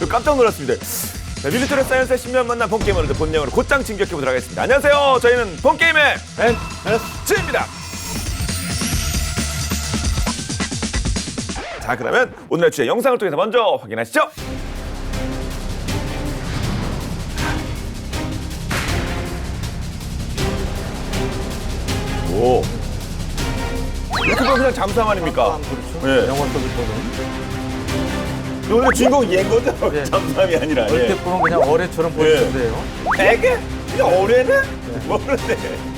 깜짝 놀랐습니다. 자, 밀리터리 사이언스의 신비한 만남 폰게임을 본능으로 곧장 진격해보도록 하겠습니다. 안녕하세요. 저희는 폰게임의 NSG입니다. 자, 그러면 오늘의 주제 영상을 통해서 먼저 확인하시죠. 오, 이렇게 보면 그냥 잠수함 아닙니까? 그렇죠. 예. 영화 속에 보는. 오늘 주인공이 얘인 거죠? 예. 잠수함이 아니라. 어릴 때 예. 보면 그냥 어뢰처럼 보이는데요. 애게? 그냥 어뢰네? 모르네.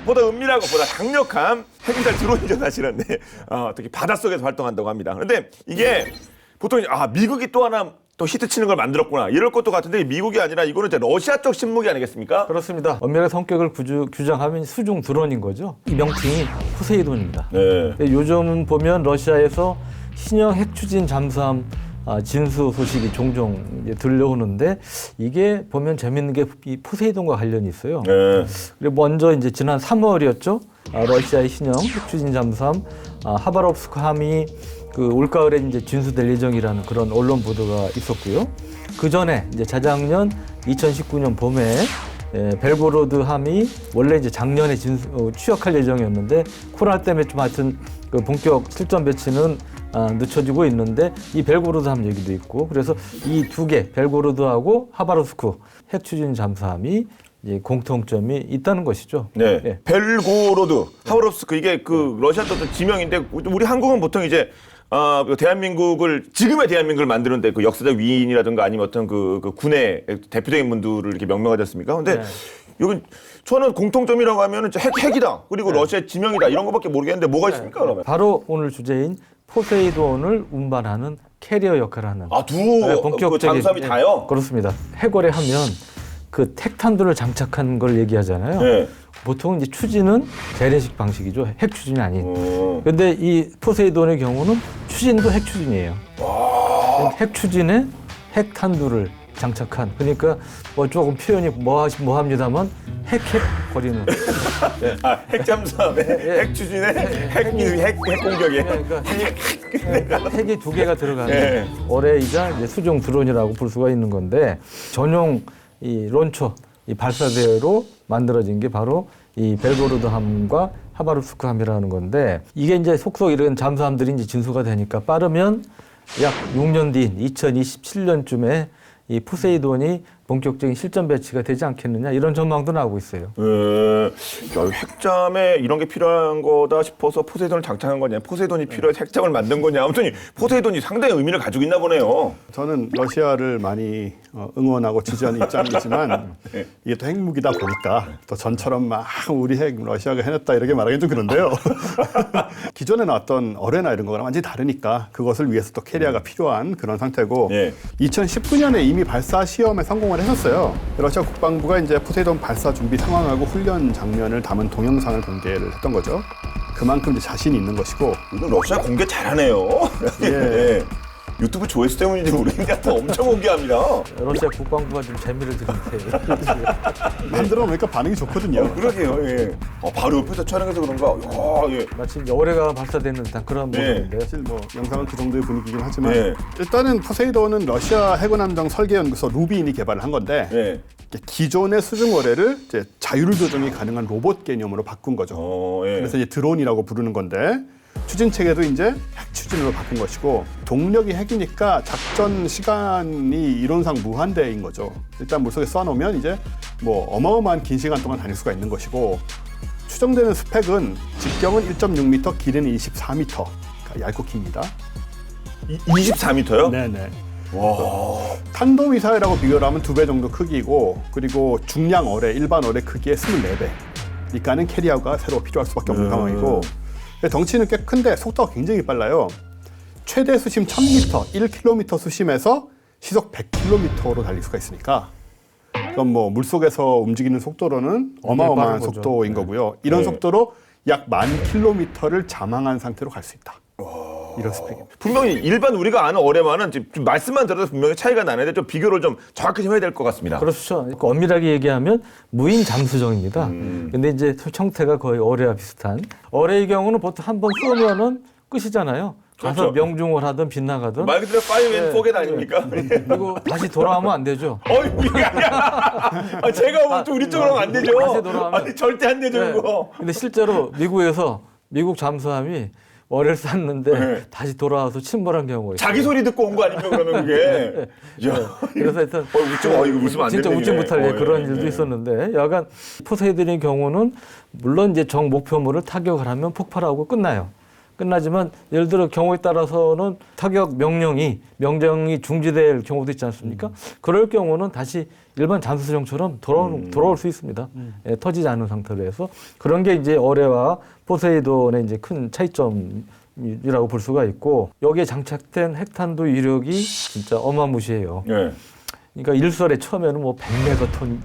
보다 은밀하고 보다 강력한 핵미사일 드론이죠, 사실은. 네. 특히 바닷속에서 활동한다고 합니다. 그런데 이게 보통 미국이 또 하나 또 히트치는 걸 만들었구나 이럴 것도 같은데 미국이 아니라 이거는 이제 러시아 쪽 신무기 아니겠습니까? 그렇습니다. 엄밀하게 성격을 규정하면 수중 드론인 거죠. 이 명칭이 포세이돈입니다. 네. 요즘 보면 러시아에서 신형 핵 추진 잠수함 진수 소식이 종종 이제 들려오는데 이게 보면 재밌는 게 이 포세이돈과 관련이 있어요. 네. 그리고 먼저 이제 지난 3월이었죠. 러시아의 신형 핵 추진 잠수함 하바롭스크 함이 그 올가을에 이제 진수될 예정이라는 그런 언론 보도가 있었고요. 그 전에 이제 자작년 2019년 봄에 벨고로드 함이 원래 이제 작년에 취역할 예정이었는데 코로나 때문에 좀 하여튼 그 본격 실전 배치는 늦춰지고 있는데 이 벨고로드 함 얘기도 있고 그래서 이 두 개 벨고로드하고 하바롭스크 핵 추진 잠수함이 이제 공통점이 있다는 것이죠. 네. 예. 벨고로드, 하바롭스크 이게 그 러시아 또 지명인데 우리 한국은 보통 이제 대한민국을 지금의 대한민국을 만드는데 그 역사적 위인이라든가 아니면 어떤 그 군의 대표적인 분들을 이렇게 명명하지 않습니까? 근데 네. 여기 저는 공통점이라고 하면은 핵이다. 그리고 러시아의 지명이다. 이런 것밖에 모르겠는데 뭐가 있습니까, 그러면? 바로 오늘 주제인 포세이돈을 운반하는 캐리어 역할을 하는 그 잠수함이 다요? 그렇습니다. 해골에 하면 그 핵탄두를 장착한 걸 얘기하잖아요. 네. 보통 이제 추진은 재래식 방식이죠. 핵 추진이 아닌. 그런데 이 포세이돈의 경우는 추진도 핵 추진이에요. 핵 추진에 핵탄두를 장착한. 그러니까 뭐 조금 표현이 뭐합니다만 핵 거리는. 핵잠수함에 핵 추진에 핵 공격에. 그러니까 핵이 두 개가 들어가는 네. 어뢰이자 이제 수중 드론이라고 볼 수가 있는 건데 전용 이 론처, 이 발사대로 만들어진 게 바로 이 벨고로드 함과 하바롭스크 함이라는 건데 이게 이제 속속 이런 잠수함들이 이제 진수가 되니까 빠르면 약 6년 뒤인 2027년쯤에 이 포세이돈이 본격적인 실전 배치가 되지 않겠느냐 이런 전망도 나오고 있어요. 핵잠에 이런 게 필요한 거다 싶어서 포세이돈을 장착한 거냐, 포세이돈이 필요해서 핵잠을 만든 거냐. 아무튼 포세이돈이 상당히 의미를 가지고 있나 보네요. 저는 러시아를 많이 응원하고 지지하는 입장이지만 네. 이게 또 핵무기다 보니까 또 전처럼 막 우리 핵 러시아가 해냈다 이렇게 말하기 좀 그런데요. 기존에 나왔던 어뢰나 이런 거랑 완전히 다르니까 그것을 위해서 또 캐리어가 필요한 그런 상태고 네. 2019년에 이미 발사 시험에 성공을 했었어요. 러시아 국방부가 이제 포세이돈 발사 준비 상황하고 훈련 장면을 담은 동영상을 공개를 했던 거죠. 그만큼 이제 자신이 있는 것이고. 이건 러시아 공개 잘하네요. 예. 유튜브 조회수 때문인지 모르겠는데 엄청 공개합니다. 러시아 국방부가 좀 재미를 들인데 만들어 놓으니까 반응이 좋거든요. 그러게요. 예. 바로 옆에서 촬영해서 그런가. 예. 마치 이제 어뢰가 발사되는 듯한 그런 모습인데 사실 뭐 영상은 그 정도의 분위기긴 하지만 네. 일단은 포세이돈은 러시아 해군함정 설계연구소 루빈이 개발을 한 건데 예. 기존의 수중 어뢰를 이제 자율 조종이 가능한 로봇 개념으로 바꾼 거죠. 예. 그래서 이제 드론이라고 부르는 건데 추진 체계도 이제 핵 추진으로 바꾼 것이고 동력이 핵이니까 작전 시간이 이론상 무한대인 거죠. 일단 물속에 쏴놓으면 이제 뭐 어마어마한 긴 시간 동안 다닐 수가 있는 것이고 추정되는 스펙은 직경은 1.6m, 길이는 24m. 얇고 깁니다. 24m요? 네네. 와. 탄도미사일하고 비교를 하면 2배 정도 크기고 그리고 중량 어뢰, 일반 어뢰 크기의 24배. 그러니까는 캐리어가 새로 필요할 수밖에 없는 상황이고 덩치는 꽤 큰데 속도가 굉장히 빨라요. 최대 수심 1000m, 1km 수심에서 시속 100km로 달릴 수가 있으니까 그건 뭐 물속에서 움직이는 속도로는 어마어마한 빠른 거죠. 속도인 거고요. 이런 네. 속도로 약 10,000km를 잠항한 상태로 갈 수 있다. 이런 스펙입니다. 분명히 일반 우리가 아는 어뢰와는 지금 말씀만 들어도 분명히 차이가 나는데 좀 비교를 좀 정확히 좀 해야 될 것 같습니다. 그렇죠. 그러니까 엄밀하게 얘기하면 무인 잠수정입니다. 근데 이제 형태가 거의 어뢰와 비슷한. 어뢰의 경우는 보통 한 번 쏘면은 끝이잖아요. 가서 그렇죠. 명중을 하든 빗나가든. 말 그대로 파이어 앤 네. 포겟 아닙니까? 그리고 다시 돌아오면 안 되죠. 어이, 이게 아니야. 제가 보면 또 우리 쪽으로 하면 안 되죠. 다시 돌아가면- 아니, 절대 안 되죠, 네. 이거. 근데 실제로 미국에서 미국 잠수함이 어뢰를 쐈는데 네. 다시 돌아와서 침몰한 경우가 있어요. 자기 소리 듣고 온 거 아닙니까, 그러면 그게? 야. 그래서 하여튼 이거 웃으면 안 진짜 되는 웃지 얘기네. 못할 예, 그런 예, 일도 예. 있었는데 여하간 포세이돈의 경우는 물론 이제 정 목표물을 타격을 하면 폭발하고 끝나요. 끝나지만 예를 들어 경우에 따라서는 타격 명령이 중지될 경우도 있지 않습니까? 그럴 경우는 다시 일반 잠수정처럼 돌아올 수 있습니다. 예, 터지지 않은 상태로 해서 그런 게 이제 어뢰와 포세이돈의 이제 큰 차이점이라고 볼 수가 있고 여기에 장착된 핵탄두 위력이 진짜 어마무시해요. 예. 그러니까 일설에 처음에는 뭐 100메가톤이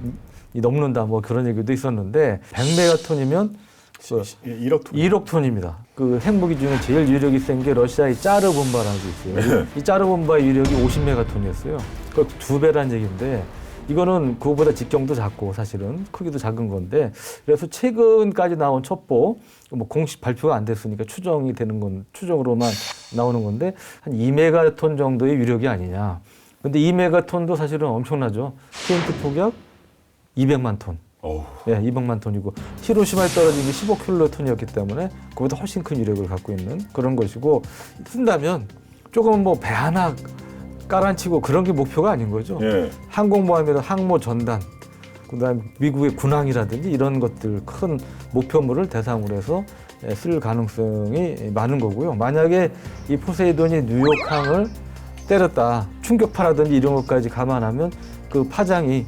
넘는다 뭐 그런 얘기도 있었는데 100메가톤이면 1억 톤. 1억 톤입니다. 그 핵무기 중에 제일 위력이 센 게 러시아의 짜르본바라는 게 있어요. 이 짜르본바의 위력이 50메가톤이었어요. 그 2배란 얘기인데 이거는 그거보다 직경도 작고 사실은 크기도 작은 건데 그래서 최근까지 나온 첩보 뭐 공식 발표가 안 됐으니까 추정이 되는 건 추정으로만 나오는 건데 한 2메가톤 정도의 위력이 아니냐. 근데 2메가톤도 사실은 엄청나죠. TNT 폭격 200만 톤. 어우. 예, 200만 톤이고 히로시마에 떨어진 게 15킬로톤이었기 때문에 그보다 훨씬 큰 위력을 갖고 있는 그런 것이고 쓴다면 조금 뭐 배 하나 깔아치고 그런 게 목표가 아닌 거죠. 예. 항공모함이나 항모 전단, 그다음 미국의 군항이라든지 이런 것들 큰 목표물을 대상으로 해서 쓸 가능성이 많은 거고요. 만약에 이 포세이돈이 뉴욕항을 때렸다, 충격파라든지 이런 것까지 감안하면 그 파장이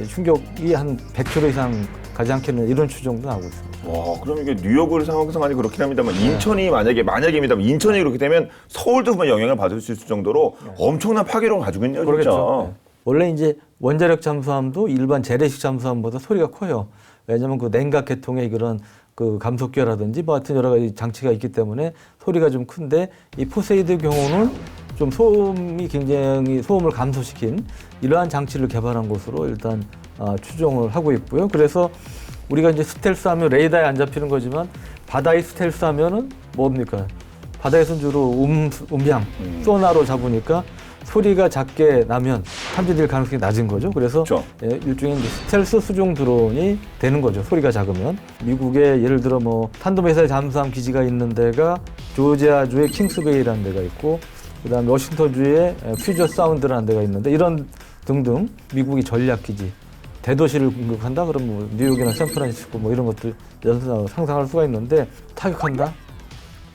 충격이 한 100km 이상 가지 않겠는 이런 추정도 나오고 있습니다. 와, 그럼 이게 뉴욕을 상황이 그렇긴 합니다만 인천이 만약입니다만 인천이 그렇게 되면 서울도 보면 영향을 받을 수 있을 정도로 엄청난 파괴력을 가지고 있네요, 진짜. 그러겠죠. 네. 원래 이제 원자력 잠수함도 일반 재래식 잠수함보다 소리가 커요. 왜냐하면 그 냉각 계통의 그런 그 감속기라든지 뭐 하여튼 여러 가지 장치가 있기 때문에 소리가 좀 큰데 이 포세이드 경우는 좀 소음을 감소시킨 이러한 장치를 개발한 것으로 일단 추정을 하고 있고요. 그래서 우리가 이제 스텔스하면 레이더에 안 잡히는 거지만 바다의 스텔스하면은 뭡니까? 바다에서는 주로 음향, 소나로 잡으니까 소리가 작게 나면 탐지될 가능성이 낮은 거죠. 그래서 그렇죠. 일종의 이제 스텔스 수중 드론이 되는 거죠. 소리가 작으면. 미국의 예를 들어 뭐 탄도미사일 잠수함 기지가 있는 데가 조지아주의 킹스베이라는 데가 있고 그다음에 워싱턴주에 퓨저 사운드라는 데가 있는데 이런 등등 미국이 전략기지 대도시를 공격한다 그러면 뭐 뉴욕이나 샌프란시스코 뭐 이런 것들 상상할 수가 있는데 타격한다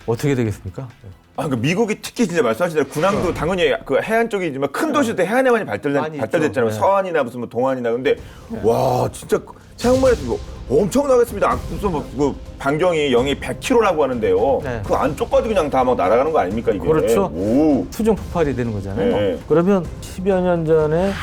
어떻게 되겠습니까? 그 미국이 특히 진짜 말씀하신 대로 군항도 당연히 그 해안 쪽이지만 큰 도시도 해안에 많이 많이 발달됐잖아요. 있죠. 서안이나 무슨 뭐 동안이나 근데 와 진짜 생각만 해도 엄청나겠습니다. 무슨 그 반경이 영이 100km라고 하는데요. 네. 그 안쪽까지 그냥 다 막 날아가는 거 아닙니까 이게? 그렇죠. 오. 수중 폭발이 되는 거잖아요. 네. 그러면 10여 년 전에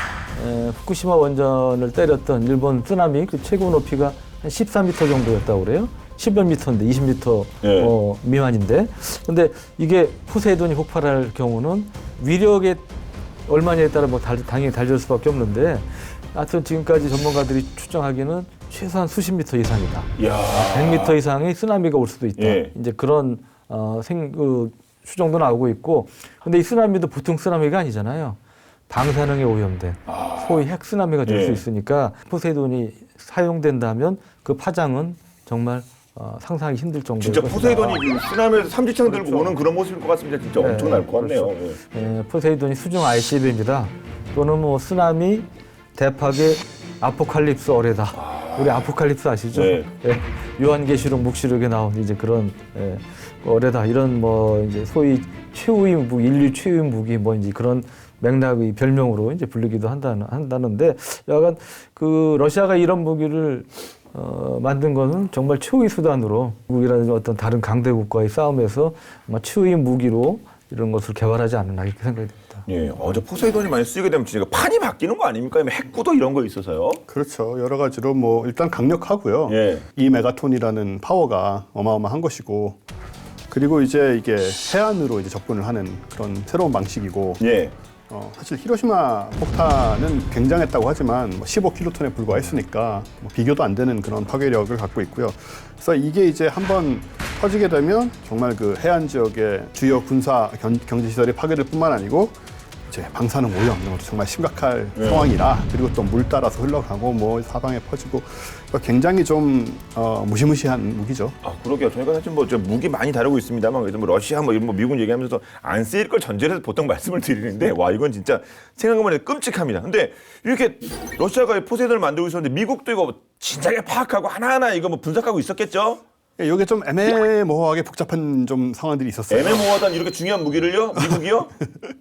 후쿠시마 원전을 때렸던 일본 쓰나미 그 최고 높이가 한 14m 정도였다고 그래요. 10몇 미터인데 20m 네. 미만인데 근데 이게 포세이돈이 폭발할 경우는 위력의 얼마냐에 따라 뭐 당연히 달릴 수밖에 없는데 하여튼 지금까지 전문가들이 추정하기는 최소한 수십 미터 이상이다. 이야. 100m 이상의 쓰나미가 올 수도 있다. 예. 이제 그런 추정도 나오고 있고 근데 이 쓰나미도 보통 쓰나미가 아니잖아요. 방사능에 오염된 소위 핵 쓰나미가 될 수 예. 있으니까 포세이돈이 사용된다면 그 파장은 정말 상상하기 힘들 정도의 진짜 것이다. 포세이돈이 그 쓰나미에서 삼지창 들고 그렇죠. 오는 그런 모습일 것 같습니다. 진짜 네, 엄청날 것 같네요. 그렇죠. 포세이돈이 수중 ICBM이다. 또는 뭐 쓰나미, 대파괴, 아포칼립스 어뢰다. 우리 아포칼립스 아시죠? 네. 예, 요한계시록 묵시록에 나온 이제 그런 어뢰다. 이런 뭐 이제 소위 최후의 무기, 인류 최후의 무기 뭐 이제 그런 맥락의 별명으로 이제 불리기도 한다는데 여하간 그 러시아가 이런 무기를 만든 거는 정말 최후의 수단으로 미국이라든지 어떤 다른 강대국과의 싸움에서 아마 최후의 무기로 이런 것을 개발하지 않았나 이렇게 생각이 됩니다. 예, 저 포세이돈이 많이 쓰이게 되면 진짜 판이 바뀌는 거 아닙니까? 핵구도 이런 거 있어서요. 그렇죠. 여러 가지로 뭐 일단 강력하고요. 예. 2메가톤이라는 파워가 어마어마한 것이고, 그리고 이제 이게 해안으로 이제 접근을 하는 그런 새로운 방식이고, 예. 사실 히로시마 폭탄은 굉장했다고 하지만 15킬로톤에 불과했으니까 뭐 비교도 안 되는 그런 파괴력을 갖고 있고요. 그래서 이게 이제 한번 터지게 되면 정말 그 해안 지역의 주요 군사 경제 시설이 파괴될 뿐만 아니고 이제 방사능 오염 이런 것도 정말 심각할 상황이라, 그리고 또 물 따라서 흘러가고 뭐 사방에 퍼지고 굉장히 좀 무시무시한 무기죠. 아, 그러게요. 저희가 사실 저 무기 많이 다루고 있습니다만, 그래도 러시아 이런 미군 얘기하면서 안 쓰일 걸 전제로 해서 보통 말씀을 드리는데, 와, 이건 진짜 생각만 해도 끔찍합니다. 근데 이렇게 러시아가 포세이돈을 만들고 있었는데 미국도 이거 진작에 파악하고 하나하나 이거 분석하고 있었겠죠? 이게 좀 애매모호하게 복잡한 좀 상황들이 있었어요. 애매모호하던 이렇게 중요한 무기를요? 미국이요?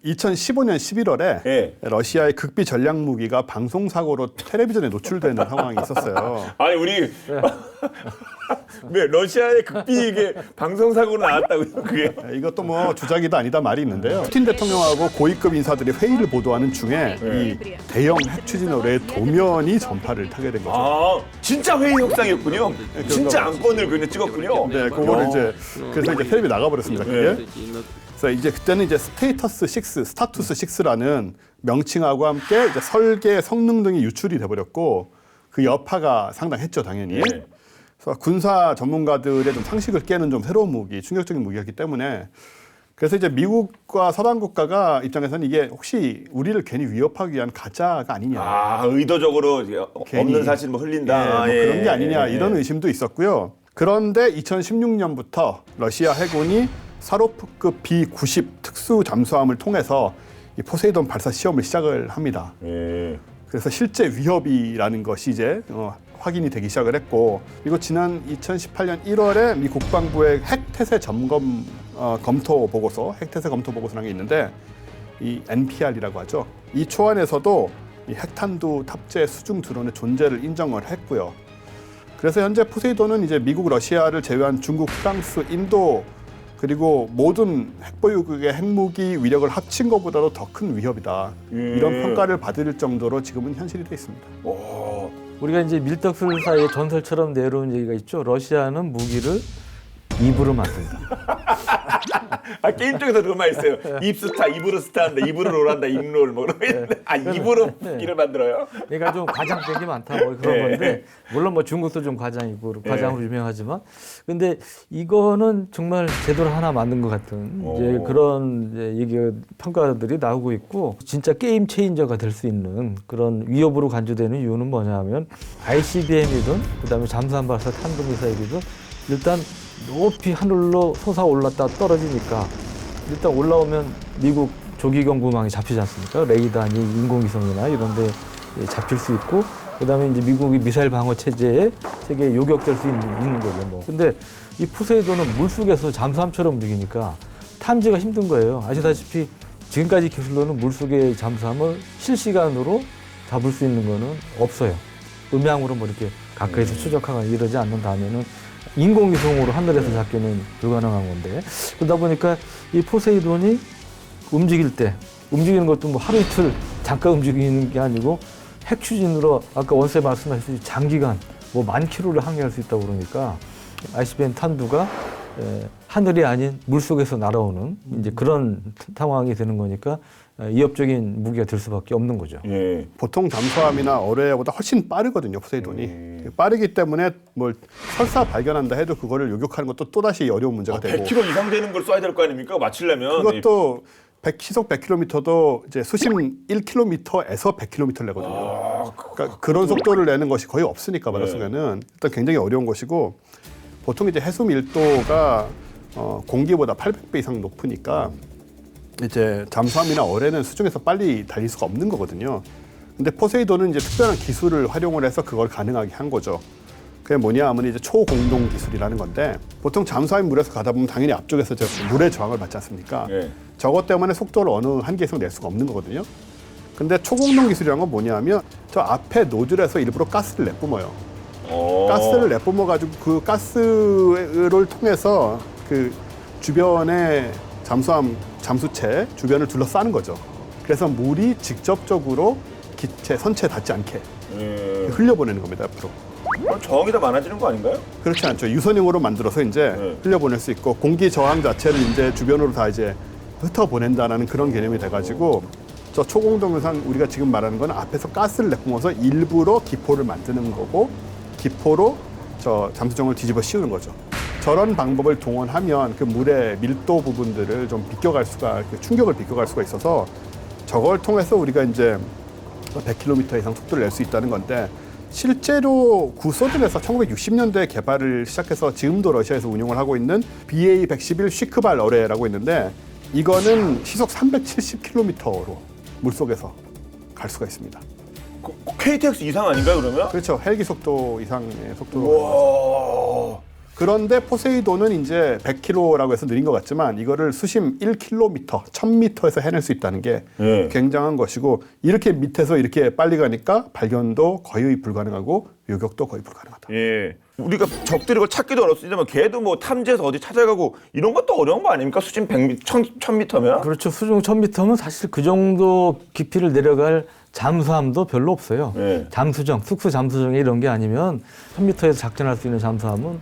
2015년 11월에 예. 러시아의 극비 전략 무기가 방송 사고로 텔레비전에 노출되는 상황이 있었어요. 아니, 우리 왜 러시아의 극비 이게 방송 사고로 나왔다고요? 그게? 이것도 뭐 주작이다 아니다 말이 있는데요. 푸틴 대통령하고 고위급 인사들이 회의를 보도하는 중에 이 대형 핵 추진 의뢰의 도면이 전파를 타게 된 거죠. 아, 진짜 회의 협상이었군요. 진짜 안건을 그냥 찍었군요. 네, 그거를 이제 그래서 이제 텔레비 나가버렸습니다. 그게. 그래서 이제 그때는 이제 스테이터스 6, 스타투스 6라는 명칭하고 함께 이제 설계 성능 등이 유출이 돼버렸고, 그 여파가 상당했죠, 당연히. 네. 그래서 군사 전문가들의 좀 상식을 깨는 좀 새로운 무기, 충격적인 무기였기 때문에, 그래서 이제 미국과 서방 국가가 입장에서는 이게 혹시 우리를 괜히 위협하기 위한 가짜가 아니냐. 아, 의도적으로 괜히. 없는 사실 흘린다. 뭐 예, 그런 게 아니냐, 예, 이런 의심도 있었고요. 그런데 2016년부터 러시아 해군이 사로프급 B-90 특수 잠수함을 통해서 이 포세이돈 발사 시험을 시작을 합니다. 예. 그래서 실제 위협이라는 것이 이제 확인이 되기 시작을 했고, 그리고 지난 2018년 1월에 미 국방부의 핵태세 점검 검토 보고서, 핵태세 검토 보고서라는 게 있는데, 이 NPR이라고 하죠. 이 초안에서도 이 핵탄두 탑재 수중 드론의 존재를 인정을 했고요. 그래서 현재 포세이돈은 이제 미국, 러시아를 제외한 중국, 프랑스, 인도, 그리고 모든 핵보유국의 핵무기 위력을 합친 것보다도 더 큰 위협이다. 이런 평가를 받을 정도로 지금은 현실이 되어 있습니다. 우리가 이제 밀떡술 사이에 전설처럼 내려온 얘기가 있죠. 러시아는 무기를 입으로 만든다. 아, 게임 쪽에서 그런 말 있어요. 입스타, 입으로 스타한다, 입으로 롤한다, 입롤 뭐 그런 거 있는데, 아, 입으로 무기를 만들어요? 그러니까 좀 과장된 게 많다 뭐 그런 네. 건데, 물론 뭐 중국도 좀 과장이고 과장으로 유명하지만, 근데 이거는 정말 제대로 하나 만든 것 같은 이제 그런 이제 얘기 평가들이 나오고 있고, 진짜 게임 체인저가 될 수 있는 그런 위협으로 간주되는 이유는 뭐냐면, ICBM이든 그다음에 잠수함 발사 탄도미사일이든 일단 높이 하늘로 솟아올랐다 떨어지니까 일단 올라오면 미국 조기경보망이 잡히지 않습니까? 레이더니 인공위성이나 이런 데 잡힐 수 있고, 그다음에 이제 미국이 미사일 방어 체제에 세계에 요격될 수 있는 거죠. 뭐. 근데 이 포세이돈은 물속에서 잠수함처럼 움직이니까 탐지가 힘든 거예요. 아시다시피 지금까지 기술로는 물속의 잠수함을 실시간으로 잡을 수 있는 거는 없어요. 음향으로 뭐 이렇게 가까이서 추적하거나 이러지 않는다면은 인공위성으로 하늘에서 잡기는 불가능한 건데, 그러다 보니까 이 포세이돈이 움직일 때, 움직이는 것도 뭐 하루 이틀 잠깐 움직이는 게 아니고 핵 추진으로 아까 원세 말씀하셨듯이 장기간 뭐 10,000km를 항해할 수 있다고 그러니까 ICBM 탄두가 하늘이 아닌 물속에서 날아오는 이제 그런 상황이 되는 거니까 위협적인 무기가 될 수밖에 없는 거죠. 예. 보통 잠수함이나 어뢰보다 훨씬 빠르거든요, 포세이돈이. 빠르기 때문에 뭘 설사 발견한다 해도 그거를 요격하는 것도 또다시 어려운 문제가 되고. 100km 이상 되는 걸 쏴야 될 거 아닙니까? 맞추려면. 그것도 시속 100km도 이제 수심 1km에서 100km를 내거든요. 그러니까 그런 속도를 내는 것이 거의 없으니까 바닷속에는 일단 굉장히 어려운 것이고, 보통 이제 해수 밀도가 공기보다 800배 이상 높으니까 이제 잠수함이나 어뢰는 수중에서 빨리 달릴 수가 없는 거거든요. 근데 포세이돈은 이제 특별한 기술을 활용을 해서 그걸 가능하게 한 거죠. 그게 뭐냐 하면 이제 초공동 기술이라는 건데, 보통 잠수함이 물에서 가다 보면 당연히 앞쪽에서 저 물의 저항을 받지 않습니까? 예. 저것 때문에 속도를 어느 한계 이상 낼 수가 없는 거거든요. 근데 초공동 기술이란 건 뭐냐면 저 앞에 노즐에서 일부러 가스를 내뿜어요. 가스를 내뿜어 가지고 그 가스를 통해서 그 주변에 잠수함 잠수체 주변을 둘러싸는 거죠. 그래서 물이 직접적으로 기체, 선체에 닿지 않게 흘려보내는 겁니다, 앞으로. 그럼 저항이 더 많아지는 거 아닌가요? 그렇지 않죠. 유선형으로 만들어서 이제 흘려보낼 수 있고 공기 저항 자체를 이제 주변으로 다 이제 흩어보낸다는 그런 개념이 돼가지고 저 초공동영상 우리가 지금 말하는 건 앞에서 가스를 내뿜어서 일부러 기포를 만드는 거고 기포로 저 잠수정을 뒤집어 씌우는 거죠. 저런 방법을 동원하면 그 물의 밀도 부분들을 좀 비껴갈 수가, 그 충격을 비껴갈 수가 있어서 저걸 통해서 우리가 이제 100km 이상 속도를 낼 수 있다는 건데 실제로 구소련에서 1960년대에 개발을 시작해서 지금도 러시아에서 운용을 하고 있는 BA-111 쉬크발 어뢰라고 있는데 이거는 시속 370km로 물속에서 갈 수가 있습니다. KTX 이상 아닌가요, 그러면? 그렇죠. 헬기 속도 이상의 속도로. 와. 그런데 포세이돈은 이제 100km라고 해서 느린 것 같지만 이거를 수심 1km, 1000m에서 해낼 수 있다는 게 굉장한 것이고 이렇게 밑에서 이렇게 빨리 가니까 발견도 거의 불가능하고 요격도 거의 불가능하다. 예. 우리가 적들이 걸 찾기도 어렵습니다만 걔도 뭐 탐지해서 어디 찾아가고 이런 것도 어려운 거 아닙니까? 수심 100m, 1000m면? 그렇죠. 수중 1000m면 사실 그 정도 깊이를 내려갈 잠수함도 별로 없어요. 잠수정, 특수 잠수정이 이런 게 아니면 1000m에서 작전할 수 있는 잠수함은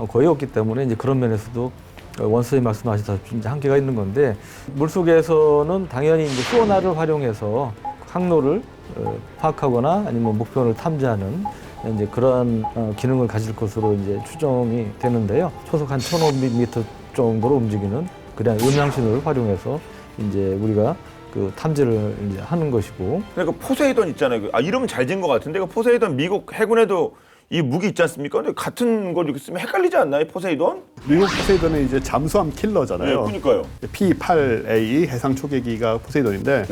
거의 없기 때문에 이제 그런 면에서도 원수님 말씀하시다시피 이제 한계가 있는 건데 물속에서는 당연히 이제 소나를 활용해서 항로를 파악하거나 아니면 목표를 탐지하는 이제 그러한 기능을 가질 것으로 이제 추정이 되는데요. 초속 한 1,500m 정도로 움직이는 그런 음향신호를 활용해서 이제 우리가 그 탐지를 이제 하는 것이고. 그러니까 포세이돈 있잖아요. 아, 이름은 잘 지은 것 같은데 그 포세이돈 미국 해군에도 이 무기 있지 않습니까? 근데 같은 걸 이렇게 쓰면 헷갈리지 않나요, 포세이돈? 미국 포세이돈은 이제 잠수함 킬러잖아요. 그러니까요. P-8A 해상 초계기가 포세이돈인데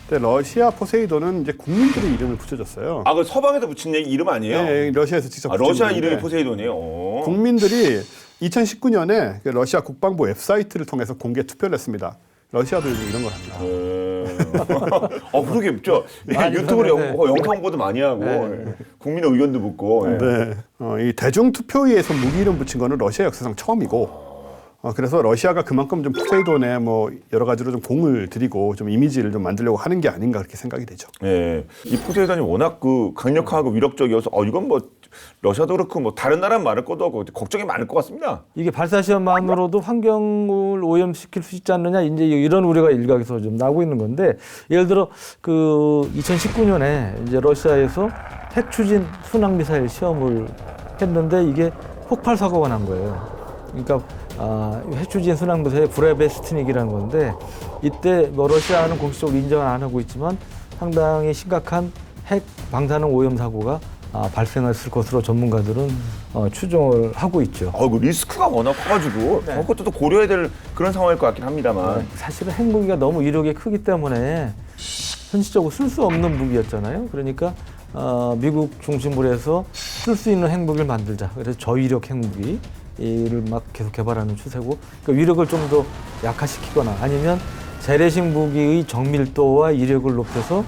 근데 러시아 포세이돈은 이제 국민들의 이름을 붙여줬어요. 아, 그 서방에서 붙인 이름 아니에요? 네, 러시아에서 직접 러시아 붙여준 이름이 건데 포세이돈이에요. 국민들이 2019년에 러시아 국방부 웹사이트를 통해서 공개 투표를 했습니다. 러시아도 요즘 이런 걸 합니다. 그러게 죠 유튜브로 영상 보도 많이 하고 국민의 의견도 묻고. 네. 이 대중투표위에서 무기 이름 붙인 거는 러시아 역사상 처음이고 그래서 러시아가 그만큼 좀 포세이돈에 뭐 여러 가지로 좀 공을 들이고 좀 이미지를 좀 만들려고 하는 게 아닌가 그렇게 생각이 되죠. 네. 이 포세이돈이 워낙 그 강력하고 위력적이어서 이건 뭐 러시아도 그렇고 뭐 다른 나라 말을 것도 없고 걱정이 많을 것 같습니다. 이게 발사 시험만으로도 환경을 오염시킬 수 있지 않느냐 이제 이런 우려가 일각에서 좀 나오고 있는 건데 예를 들어 그 2019년에 이제 러시아에서 핵 추진 순항 미사일 시험을 했는데 이게 폭발 사고가 난 거예요. 그러니까 핵 추진 순항 미사일 브레베스트닉이라는 건데 이때 뭐 러시아는 공식적으로 인정을 안 하고 있지만 상당히 심각한 핵 방사능 오염 사고가 발생했을 것으로 전문가들은 추정을 하고 있죠. 그 리스크가 워낙 커가지고 그것도 또 고려해야 될 그런 상황일 것 같긴 합니다만. 사실은 핵무기가 너무 위력이 크기 때문에 현실적으로 쓸 수 없는 무기였잖아요. 그러니까 미국 중심으로 해서 쓸 수 있는 핵무기를 만들자. 그래서 저위력 핵무기를 막 계속 개발하는 추세고 그러니까 위력을 좀 더 약화시키거나 아니면 재래식 무기의 정밀도와 이력을 높여서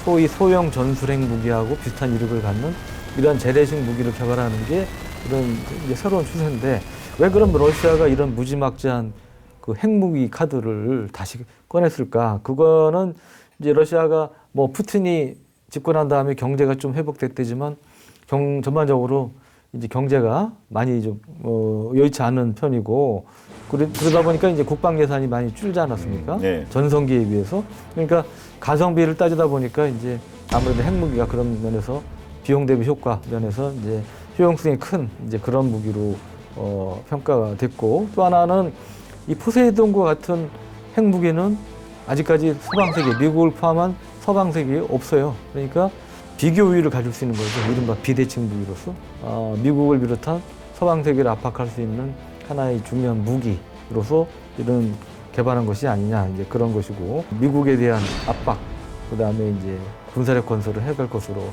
소위 소형 전술핵 무기하고 비슷한 이력을 갖는 이런 재래식 무기를 개발하는 게 이런 이제 새로운 추세인데 왜 그럼 러시아가 이런 무지막지한 그 핵무기 카드를 다시 꺼냈을까? 그거는 이제 러시아가 뭐 푸틴이 집권한 다음에 경제가 좀 회복됐대지만 전반적으로 이제 경제가 많이 좀 여의치 않은 편이고 그러다 보니까 이제 국방 예산이 많이 줄지 않았습니까? 전성기에 비해서. 그러니까 가성비를 따지다 보니까 이제 아무래도 핵무기가 그런 면에서 비용 대비 효과 면에서 이제 효용성이 큰 이제 그런 무기로 평가가 됐고 또 하나는 이 포세이돈과 같은 핵무기는 아직까지 서방 세계, 미국을 포함한 서방 세계에 없어요. 그러니까 비교 우위를 가질 수 있는 거죠. 이른바 비대칭 무기로서 미국을 비롯한 서방 세계를 압박할 수 있는 하나의 중요한 무기로서 이런 개발한 것이 아니냐 이제 그런 것이고 미국에 대한 압박 그다음에 이제 군사력 건설을 해갈 것으로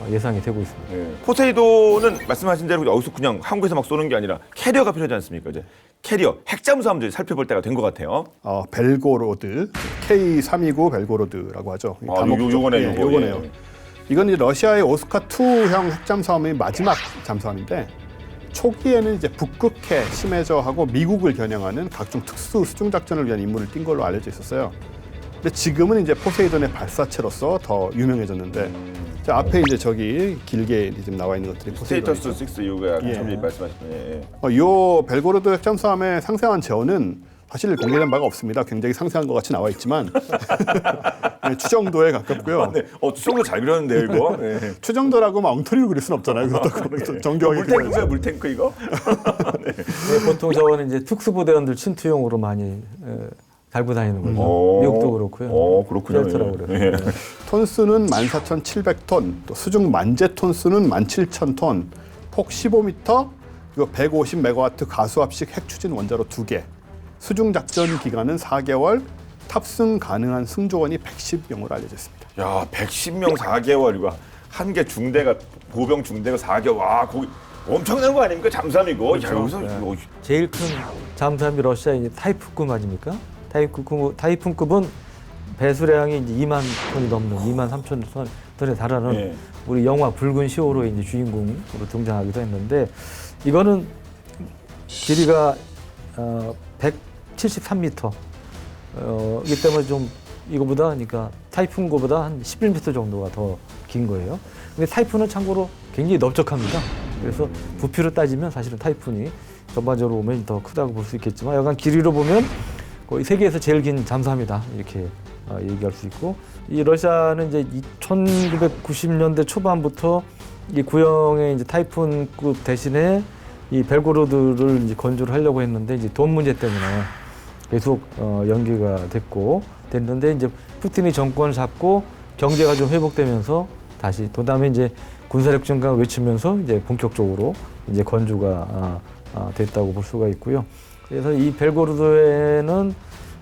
예상이 되고 있습니다. 포세이돈은 말씀하신 대로 여기서 그냥 한국에서 막 쏘는 게 아니라 캐리어가 필요하지 않습니까? 이제 캐리어 핵잠수함들 살펴볼 때가 된 것 같아요. 벨고로드 K329 벨고로드라고 하죠. 요거네요. 이건 이제 러시아의 오스카2형 핵잠수함의 마지막 잠수함인데 초기에는 이제 북극해 심해저하고 미국을 겨냥하는 각종 특수 수중 작전을 위한 임무를 띈 걸로 알려져 있었어요. 근데 지금은 이제 포세이돈의 발사체로서 더 유명해졌는데 자, 앞에 이제 저기 길게 지금 나와 있는 것들이 포세이돈이죠. 스테이터스 6 이거 예. 처음 말씀하신 거예요. 요 벨고로드 핵잠수함의 상세한 재원은 사실 공개된 바가 없습니다. 굉장히 상세한 것 같이 나와 있지만 네, 추정도에 가깝고요. 네. 수정도 잘 그렸는데요, 이거. 네. 추정도라고 막 엉터리로 그릴 수는 없잖아요. 그것도 정교하게 물탱크가 그려야죠. 물탱크 이거? 네, 보통 저거는 이제 특수부대원들 침투용으로 많이 달고 다니는 거죠. 미국도 그렇고요. 그렇군요. 델타라고 그래요. 예. 네. 톤수는 14,700톤, 또 수중 만재 톤수는 17,000톤, 폭 15m, 그리고 150메가와트 가수압식 핵 추진 원자로 2개, 수중 작전 기간은 4개월, 탑승 가능한 승조원이 110명으로 알려져 있습니다. 야, 110명 4개월 이거 한 개 중대가 보병 중대가 4개월. 와, 거기 엄청난 거 아닙니까? 잠수함이고. 그렇죠. 야, 여기서 네. 이거 제일 큰 잠수함이 러시아의 이제 타이푼급 아닙니까? 타이푼급은 배수량이 이제 2만 톤이 넘는 2만 3천 톤에 달하는 예. 우리 영화 붉은 시호로의 이제 주인공으로 등장하기도 했는데 이거는 길이가 173m 이기 때문에 좀 이거보다 그러니까 타이푼거보다 한 11m 정도가 더 긴 거예요. 근데 타이푼은 참고로 굉장히 넓적합니다. 그래서 부피로 따지면 사실은 타이푼이 전반적으로 보면 더 크다고 볼 수 있겠지만 약간 길이로 보면 거의 세계에서 제일 긴 잠수함이다 이렇게 얘기할 수 있고 이 러시아는 이제 1990년대 초반부터 이 구형의 이제 타이푼급 대신에 이 벨고로드를 이제 건조를 하려고 했는데 이제 돈 문제 때문에 계속 연기가 됐는데 이제 푸틴이 정권을 잡고 경제가 좀 회복되면서 다시 그다음에 이제 군사력 증강을 외치면서 이제 본격적으로 이제 건조가 됐다고 볼 수가 있고요. 그래서 이 벨고로드에는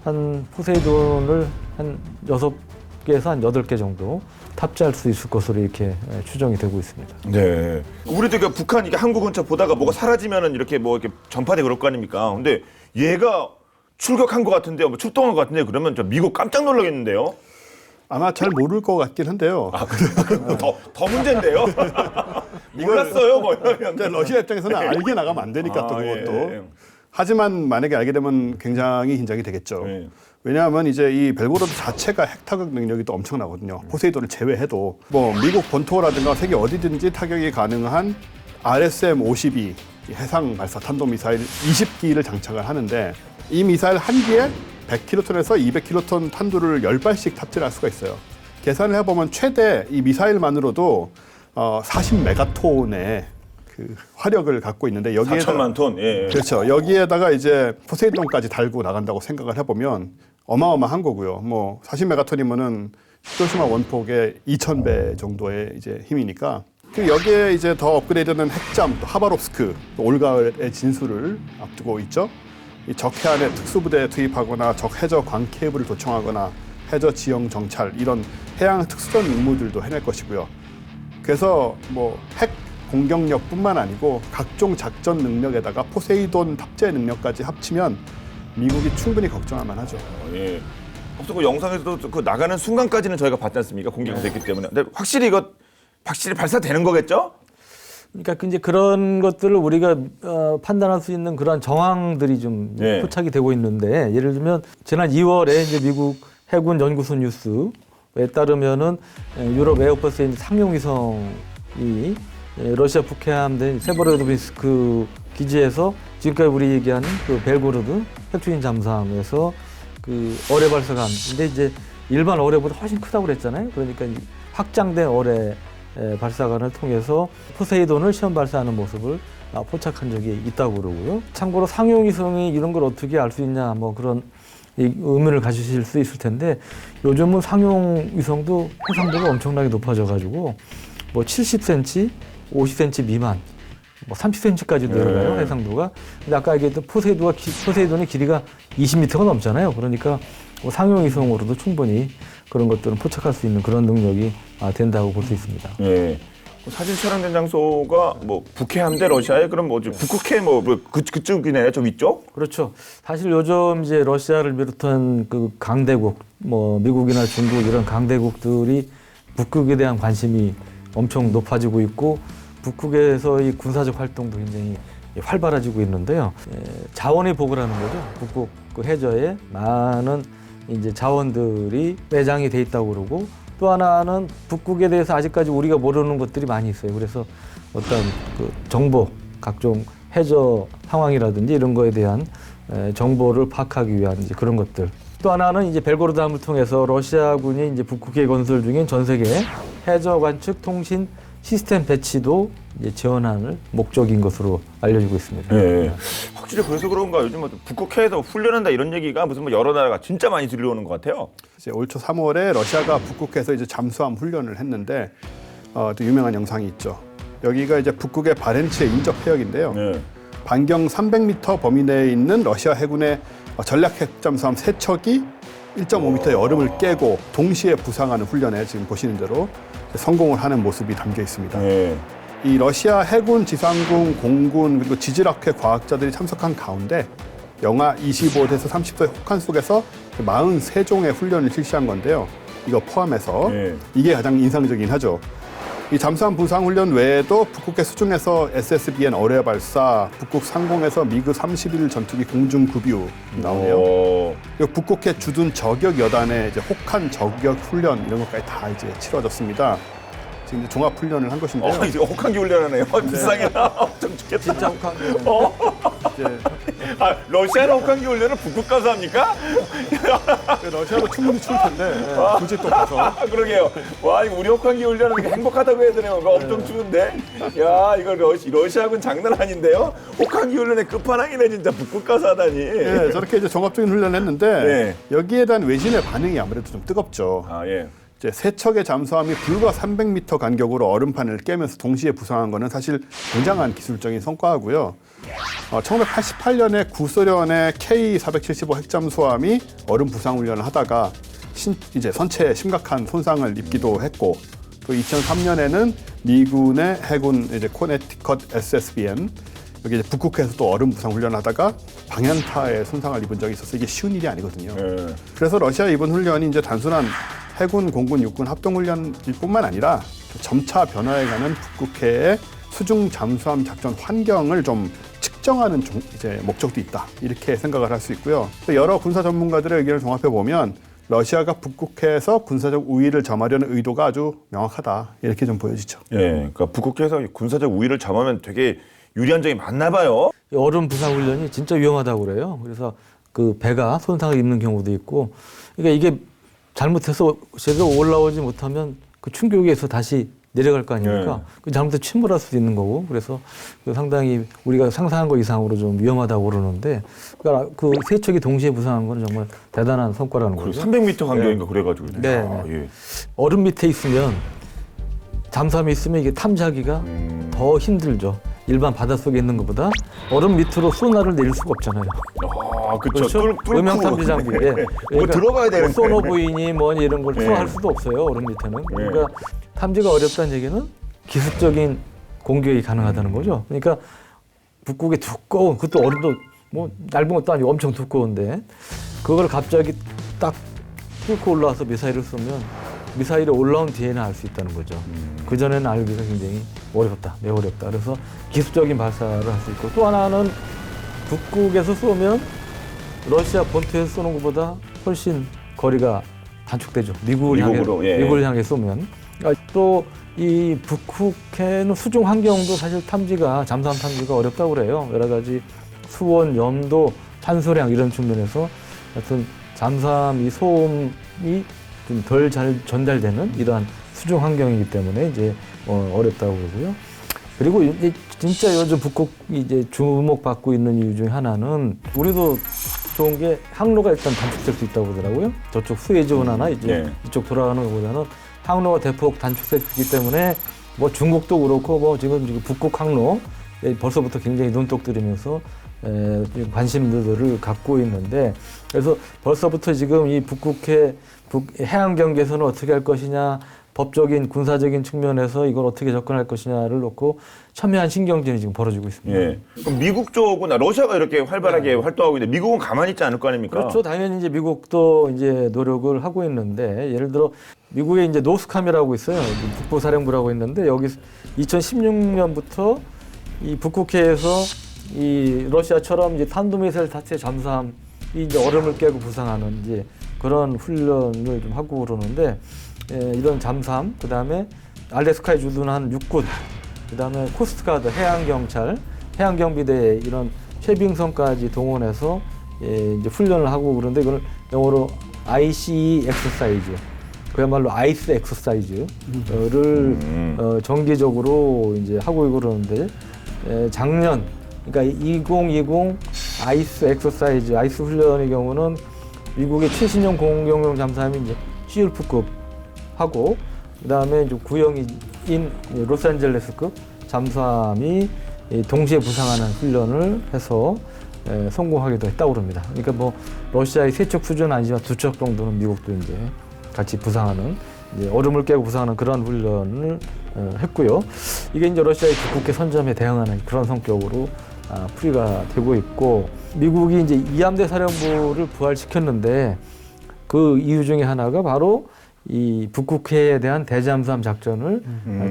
한 포세이돈을 한 6개에서 한 8개 정도 탑재할 수 있을 것으로 이렇게 추정이 되고 있습니다. 네. 우리도 그 북한 이게 한국 근처 보다가 뭐가 사라지면은 이렇게 뭐 이렇게 전파돼 그럴 거 아닙니까? 근데 얘가 출격한 것 같은데요, 뭐 출동한 것 같은데 그러면 저 미국 깜짝 놀라겠는데요? 아마 잘 모를 것 같긴 한데요. 더 문제인데요? 몰랐어요, 뭐 이러면. 근데 러시아 입장에서는 알게 나가면 안 되니까 또 예, 그것도. 예. 하지만 만약에 알게 되면 굉장히 긴장이 되겠죠. 예. 왜냐하면 이제 이 벨고로드 자체가 핵 타격 능력이 또 엄청나거든요. 포세이돈을 제외해도 뭐 미국 본토라든가 세계 어디든지 타격이 가능한 RSM-52 해상 발사 탄도 미사일 20기를 장착을 하는데 이 미사일 한 기에 100킬로톤에서 200킬로톤 탄두를 10발씩 탑재할 수가 있어요. 계산을 해보면 최대 이 미사일만으로도 40메가톤의 그 화력을 갖고 있는데 여기에다가 4천만 톤. 예. 그렇죠. 여기에다가 이제 포세이돈까지 달고 나간다고 생각을 해보면 어마어마한 거고요. 뭐 40메가톤이면은 히로시마 원폭의 2,000배 정도의 이제 힘이니까. 그 여기에 이제 더 업그레이드된 핵잠, 또 하바롭스크, 또 올가을의 진수를 앞두고 있죠. 이 적해안에 특수부대 투입하거나 적 해저 광 케이블을 도청하거나 해저 지형 정찰 이런 해양 특수전 임무들도 해낼 것이고요. 그래서 뭐 핵 공격력뿐만 아니고 각종 작전 능력에다가 포세이돈 탑재 능력까지 합치면 미국이 충분히 걱정할 만하죠. 예. 앞서 그 영상에서도 그 나가는 순간까지는 저희가 봤지 않습니까? 공개가 됐기 때문에. 근데 확실히 발사되는 거겠죠? 그러니까 이제 그런 것들을 우리가 판단할 수 있는 그런 정황들이 좀 네. 포착이 되고 있는데 예를 들면 지난 2월에 이제 미국 해군 연구소 뉴스에 따르면은 유럽 에어버스의 상용위성이 러시아 북해함된 세베로도네츠크 기지에서 지금까지 우리 얘기하는 그 벨고로드 핵추진 잠수함에서 그 어뢰 발사가 근데 이제 일반 어뢰보다 훨씬 크다고 그랬잖아요. 그러니까 확장된 어뢰 발사관을 통해서 포세이돈을 시험 발사하는 모습을 포착한 적이 있다고 그러고요. 참고로 상용위성이 이런 걸 어떻게 알 수 있냐 뭐 그런 의문을 가지실 수 있을 텐데 요즘은 상용위성도 해상도가 엄청나게 높아져가지고 뭐 70cm, 50cm 미만, 뭐 30cm까지 내려가요 해상도가. 근데 아까 얘기했던 포세이돈의 길이가 20m가 넘잖아요. 그러니까 뭐 상용위성으로도 충분히 그런 것들은 포착할 수 있는 그런 능력이 된다고 볼 수 있습니다. 예. 사진 촬영된 장소가 뭐 북해함대 러시아에 그럼 뭐지 북극해 그쪽이네 저 위쪽? 그렇죠. 사실 요즘 이제 러시아를 비롯한 그 강대국, 뭐 미국이나 중국 이런 강대국들이 북극에 대한 관심이 엄청 높아지고 있고 북극에서의 군사적 활동도 굉장히 활발해지고 있는데요. 자원의 보고라는 거죠. 북극 그 해저에 많은 이제 자원들이 매장이 돼 있다고 그러고 또 하나는 북극에 대해서 아직까지 우리가 모르는 것들이 많이 있어요. 그래서 어떤 그 정보, 각종 해저 상황이라든지 이런 거에 대한 정보를 파악하기 위한 이제 그런 것들. 또 하나는 이제 벨고로담을 통해서 러시아군이 이제 북극해 건설 중인 전 세계 해저 관측 통신 시스템 배치도 이제 지원하는 목적인 것으로 알려지고 있습니다. 예. 확실히 그래서 그런가 요즘 뭐 북극해에서 훈련한다 이런 얘기가 무슨 뭐 여러 나라가 진짜 많이 들려오는 것 같아요. 이제 올 초 3월에 러시아가 북극해에서 이제 잠수함 훈련을 했는데 또 유명한 영상이 있죠. 여기가 이제 북극의 바렌츠의 인접 해역인데요. 네. 반경 300m 범위 내에 있는 러시아 해군의 전략 핵잠수함 3척이 1.5m의 얼음을 깨고 동시에 부상하는 훈련에 지금 보시는 대로 성공을 하는 모습이 담겨 있습니다. 네. 이 러시아 해군, 지상군, 공군 그리고 지질학회 과학자들이 참석한 가운데 영하 25도에서 30도의 혹한 속에서 43종의 훈련을 실시한 건데요. 이거 포함해서 네. 이게 가장 인상적이긴 하죠. 이 잠수함 부상 훈련 외에도 북극해 수중에서 SSBN 어뢰 발사, 북극 상공에서 미그 31 전투기 공중 급유 나오네요. 그리고 북극해 주둔 저격 여단의 이제 혹한 저격 훈련 이런 것까지 다 이제 치러졌습니다. 지금 이제 종합 훈련을 한 것인데요. 이제 혹한기 훈련하네요. 불쌍해라. 엄청 죽겠다. 진짜 혹한 이제 러시아는 혹한기 훈련을 북극 가서 합니까? 러시아도 충분히 추울 텐데 굳이 또 가서 그러게요. 와, 이거 우리 혹한기 훈련은 이렇게 행복하다고 해야 되네요. 엄청 추운데. 야, 이거 러시아군 장난 아닌데요? 혹한기 훈련의 끝판왕이네, 진짜 북극 가서 하다니. 예, 저렇게 이제 종합적인 훈련을 했는데 네. 여기에 대한 외신의 반응이 아무래도 좀 뜨겁죠. 아, 예. 이제 세 척의 잠수함이 불과 300m 간격으로 얼음판을 깨면서 동시에 부상한 거는 사실 굉장한 기술적인 성과고요. 1988년에 구소련의 K475 핵잠수함이 얼음 부상 훈련을 하다가 이제 선체에 심각한 손상을 입기도 했고, 또 2003년에는 미군의 해군 이제 코네티컷 SSBN 여기 이제 북극해에서 또 얼음 부상 훈련하다가 방향타에 손상을 입은 적이 있어서 이게 쉬운 일이 아니거든요. 예. 그래서 러시아 이번 훈련이 이제 단순한 해군, 공군, 육군 합동훈련일 뿐만 아니라 점차 변화해가는 북극해의 수중 잠수함 작전 환경을 좀 측정하는 이제 목적도 있다. 이렇게 생각을 할 수 있고요. 또 여러 군사 전문가들의 의견을 종합해 보면 러시아가 북극해에서 군사적 우위를 점하려는 의도가 아주 명확하다. 이렇게 좀 보여지죠. 예. 그러니까 북극해에서 군사적 우위를 점하면 되게 유리한 점이 많나 봐요. 이 얼음 부상 훈련이 진짜 위험하다고 그래요. 그래서 그 배가 손상을 입는 경우도 있고, 그러니까 이게 잘못해서 제대로 올라오지 못하면 그 충격에서 다시 내려갈 거 아닙니까? 그 잘못해서 침몰할 수도 있는 거고, 그래서 상당히 우리가 상상한 것 이상으로 좀 위험하다고 그러는데, 그러니까 그 세 척이 동시에 부상한 건 정말 대단한 성과라는 거죠. 300m 간격인가 그래가지고. 네. 아, 예. 얼음 밑에 있으면 잠수함이 있으면 이게 탐지하기가 더 힘들죠. 일반 바닷속에 있는 것보다 얼음 밑으로 소나를 내릴 수가 없잖아요. 아, 그렇죠. 음향 탐지 장비. 예. 뭐 들어가야 되는데. 소노부인이 뭐니 이런 걸 네. 투하할 수도 없어요. 얼음 밑에는. 그러니까 탐지가 어렵다는 얘기는 기술적인 공격이 가능하다는 거죠. 그러니까 북극의 두꺼운, 그것도 얼음도 뭐 얇은 것도 아니고 엄청 두꺼운데 그걸 갑자기 딱 뚫고 올라와서 미사일을 쏘면 미사일이 올라온 뒤에는 알 수 있다는 거죠. 그전에는 알기가 굉장히 어렵다, 매우 어렵다. 그래서 기술적인 발사를 할 수 있고, 또 하나는 북극에서 쏘면 러시아 본토에서 쏘는 것보다 훨씬 거리가 단축되죠. 미국을 향해 쏘면. 또 이 북극해는 수중 환경도 사실 잠수함 탐지가 어렵다고 그래요. 여러 가지 수온, 염도, 산소량 이런 측면에서 하여튼 잠수함 이 소음이 좀 덜 잘 전달되는 이러한 수중 환경이기 때문에 이제 어렵다고 그러고요. 그리고 진짜 요즘 북극이 이제 주목받고 있는 이유 중에 하나는 우리도 좋은 게 항로가 일단 단축될 수 있다고 그러더라고요. 저쪽 수에즈 운하나 이제 이쪽 돌아가는 것보다는 항로가 대폭 단축됐기 때문에 뭐 중국도 그렇고 뭐 지금 북극 항로 벌써부터 굉장히 눈독 들이면서 관심들을 갖고 있는데, 그래서 벌써부터 지금 이 북극해 해양 경계선을 어떻게 할 것이냐, 법적인 군사적인 측면에서 이걸 어떻게 접근할 것이냐를 놓고 첨예한 신경전이 지금 벌어지고 있습니다. 예. 그럼 미국 쪽은 러시아가 이렇게 활발하게 활동하고 있는데 미국은 가만히 있지 않을 거 아닙니까? 그렇죠. 당연히 이제 미국도 이제 노력을 하고 있는데, 예를 들어 미국에 이제 노스캄이라고 있어요. 북부사령부라고 있는데 여기 2016년부터 이 북극해에서 이 러시아처럼 이제 탄도미사일 탑재 잠수함이 이제 얼음을 깨고 부상하는 이제 그런 훈련을 좀 하고 그러는데 이런 잠수함, 그다음에 알래스카에 주둔한 육군, 그다음에 코스트가드, 해양경찰, 해양경비대 이런 최빙선까지 동원해서 이제 훈련을 하고 그런데 이걸 영어로 ICE 엑서사이즈, 그야말로 아이스 엑서사이즈를 정기적으로 이제 하고 그러는데 작년 그러니까 2020 아이스 엑서사이즈 아이스 훈련의 경우는 미국의 최신형 공격용 잠수함이 이제 시울프급 하고 그다음에 이제 구형인 로스앤젤레스급 잠수함이 동시에 부상하는 훈련을 해서 성공하기도 했다고 그럽니다. 그러니까 뭐 러시아의 세 척 수준은 아니지만 두 척 정도는 미국도 이제 같이 부상하는 이제 얼음을 깨고 부상하는 그런 훈련을 했고요. 이게 이제 러시아의 북극해 선점에 대응하는 그런 성격으로 풀이가 되고 있고 미국이 이제 이함대 사령부를 부활시켰는데 그 이유 중에 하나가 바로 이 북극해에 대한 대잠수함 작전을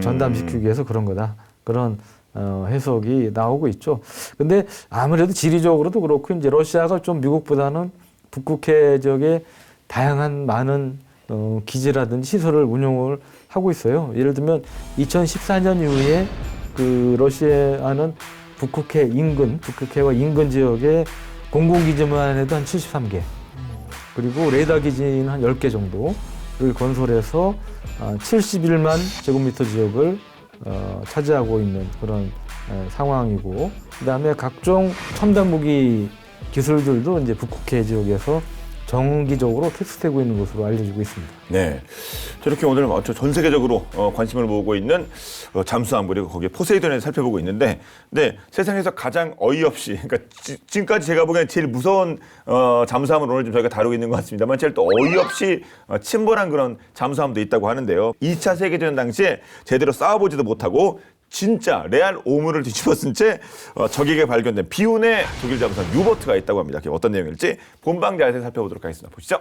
전담시키기 위해서 그런 거다. 그런 해석이 나오고 있죠. 근데 아무래도 지리적으로도 그렇고 이제 러시아가 좀 미국보다는 북극해 지역에 다양한 많은 기지라든지 시설을 운용을 하고 있어요. 예를 들면 2014년 이후에 그 러시아는 북극해와 인근 지역에 공공기지만 해도 한 73개, 그리고 레이더 기지는 한 10개 정도를 건설해서 71만 제곱미터 지역을 차지하고 있는 그런 상황이고, 그다음에 각종 첨단 무기 기술들도 이제 북극해 지역에서 정기적으로 테스트되고 있는 것으로 알려지고 있습니다. 네, 저렇게 오늘 전 세계적으로 관심을 모으고 있는 잠수함 그리고 거기에 포세이돈을 살펴보고 있는데, 근데 세상에서 가장 어이없이, 그러니까 지금까지 제가 보기에는 제일 무서운 잠수함을 오늘 좀 저희가 다루고 있는 것 같습니다만, 제일 또 어이없이 침몰한 그런 잠수함도 있다고 하는데요. 2차 세계대전 당시에 제대로 싸워보지도 못하고 진짜 레알 오물을 뒤집어쓴 채 적에게 발견된 비운의 독일 잠수함 유보트가 있다고 합니다. 그게 어떤 내용일지 본방 자세히 살펴보도록 하겠습니다. 보시죠.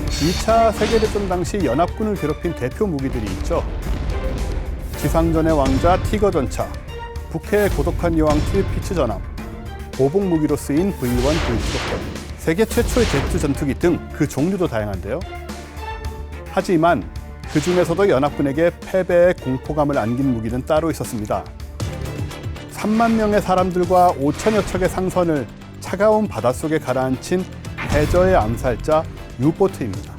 (2차) 세계대전 당시 연합군을 괴롭힌 대표 무기들이 있죠. 지상전의 왕자 티거 전차, 북해의 고독한 여왕 틸피츠 전함, 보복 무기로 쓰인 V1, V2 로켓, 세계 최초의 제트 전투기 등 그 종류도 다양한데요. 하지만 그 중에서도 연합군에게 패배의 공포감을 안긴 무기는 따로 있었습니다. 3만 명의 사람들과 5천여 척의 상선을 차가운 바닷속에 가라앉힌 해저의 암살자 유보트입니다.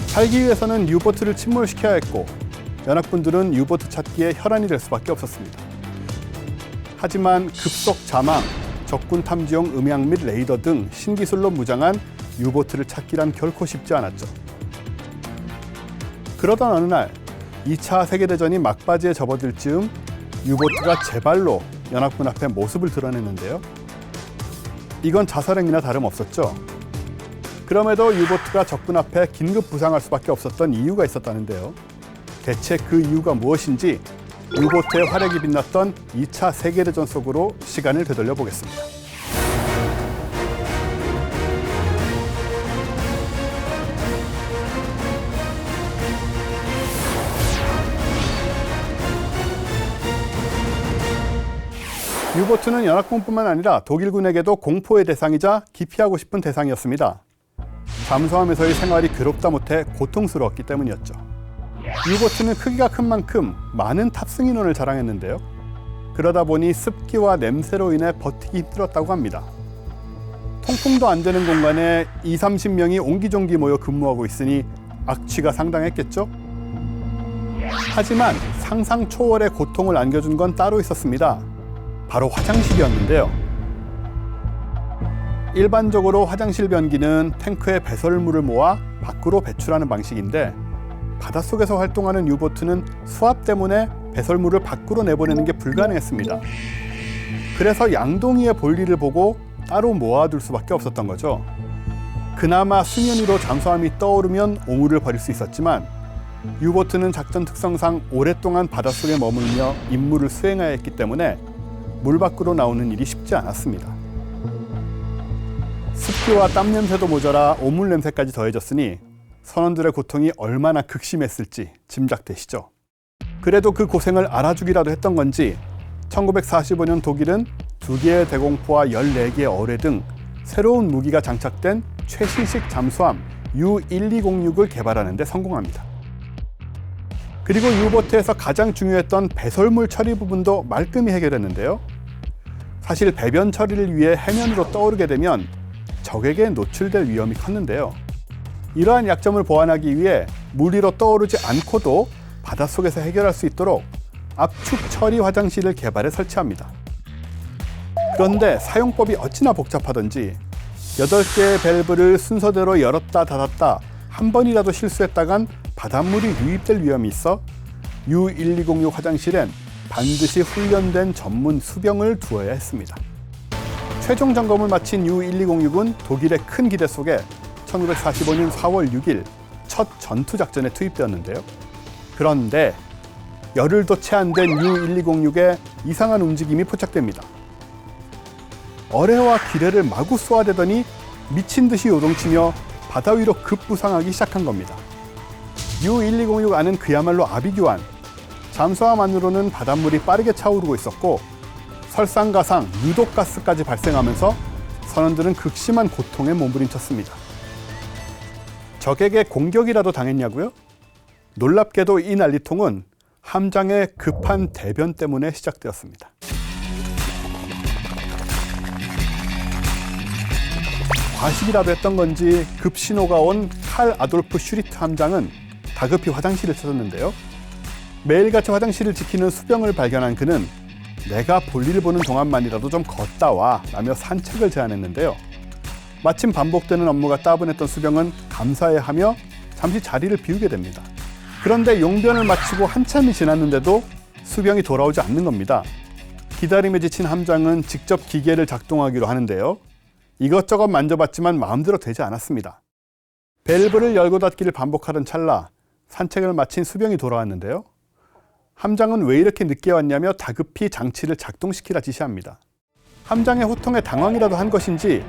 살기 위해서는 유보트를 침몰시켜야 했고 연합군들은 유보트 찾기에 혈안이 될 수밖에 없었습니다. 하지만 급속 자망, 적군 탐지용 음향 및 레이더 등 신기술로 무장한 유보트를 찾기란 결코 쉽지 않았죠. 그러던 어느 날 2차 세계대전이 막바지에 접어들 즈음 유보트가 제발로 연합군 앞에 모습을 드러냈는데요. 이건 자살행위나 다름없었죠. 그럼에도 유보트가 적군 앞에 긴급 부상할 수밖에 없었던 이유가 있었다는데요. 대체 그 이유가 무엇인지 유보트의 활약이 빛났던 2차 세계대전 속으로 시간을 되돌려 보겠습니다. 유보트는 연합군뿐만 아니라 독일군에게도 공포의 대상이자 기피하고 싶은 대상이었습니다. 잠수함에서의 생활이 괴롭다 못해 고통스러웠기 때문이었죠. 유보트는 크기가 큰 만큼 많은 탑승 인원을 자랑했는데요. 그러다 보니 습기와 냄새로 인해 버티기 힘들었다고 합니다. 통풍도 안 되는 공간에 20-30명이 옹기종기 모여 근무하고 있으니 악취가 상당했겠죠? 하지만 상상 초월의 고통을 안겨준 건 따로 있었습니다. 바로 화장실이었는데요. 일반적으로 화장실 변기는 탱크에 배설물을 모아 밖으로 배출하는 방식인데 바닷속에서 활동하는 유보트는 수압 때문에 배설물을 밖으로 내보내는 게 불가능했습니다. 그래서 양동이의 볼일을 보고 따로 모아둘 수밖에 없었던 거죠. 그나마 수면 위로 잠수함이 떠오르면 오물을 버릴 수 있었지만 유보트는 작전 특성상 오랫동안 바닷속에 머물며 임무를 수행해야 했기 때문에 물 밖으로 나오는 일이 쉽지 않았습니다. 습기와 땀 냄새도 모자라 오물 냄새까지 더해졌으니 선원들의 고통이 얼마나 극심했을지 짐작되시죠? 그래도 그 고생을 알아주기라도 했던 건지 1945년 독일은 2개의 대공포와 14개의 어뢰 등 새로운 무기가 장착된 최신식 잠수함 U-1206을 개발하는 데 성공합니다. 그리고 유보트에서 가장 중요했던 배설물 처리 부분도 말끔히 해결했는데요. 사실 배변 처리를 위해 해면으로 떠오르게 되면 적에게 노출될 위험이 컸는데요. 이러한 약점을 보완하기 위해 물 위로 떠오르지 않고도 바닷속에서 해결할 수 있도록 압축 처리 화장실을 개발해 설치합니다. 그런데 사용법이 어찌나 복잡하던지 8개의 밸브를 순서대로 열었다 닫았다 한 번이라도 실수했다간 바닷물이 유입될 위험이 있어 U-1206 화장실엔 반드시 훈련된 전문 수병을 두어야 했습니다. 최종 점검을 마친 U-1206은 독일의 큰 기대 속에 1945년 4월 6일 첫 전투작전에 투입되었는데요. 그런데 열흘도 채 안 된 U-1206에 이상한 움직임이 포착됩니다. 어뢰와 기뢰를 마구 쏘아대더니 미친 듯이 요동치며 바다 위로 급부상하기 시작한 겁니다. U-1206 안은 그야말로 아비규환. 잠수함 안으로는 바닷물이 빠르게 차오르고 있었고 설상가상, 유독가스까지 발생하면서 선원들은 극심한 고통에 몸부림쳤습니다. 적에게 공격이라도 당했냐고요? 놀랍게도 이 난리통은 함장의 급한 대변 때문에 시작되었습니다. 과식이라도 했던 건지 급신호가 온 칼 아돌프 슈리트 함장은 다급히 화장실을 찾았는데요. 매일같이 화장실을 지키는 수병을 발견한 그는 내가 볼일 보는 동안만이라도 좀 걷다 와 라며 산책을 제안했는데요. 마침 반복되는 업무가 따분했던 수병은 감사해 하며 잠시 자리를 비우게 됩니다. 그런데 용변을 마치고 한참이 지났는데도 수병이 돌아오지 않는 겁니다. 기다림에 지친 함장은 직접 기계를 작동하기로 하는데요. 이것저것 만져봤지만 마음대로 되지 않았습니다. 밸브를 열고 닫기를 반복하던 찰나 산책을 마친 수병이 돌아왔는데요. 함장은 왜 이렇게 늦게 왔냐며 다급히 장치를 작동시키라 지시합니다. 함장의 호통에 당황이라도 한 것인지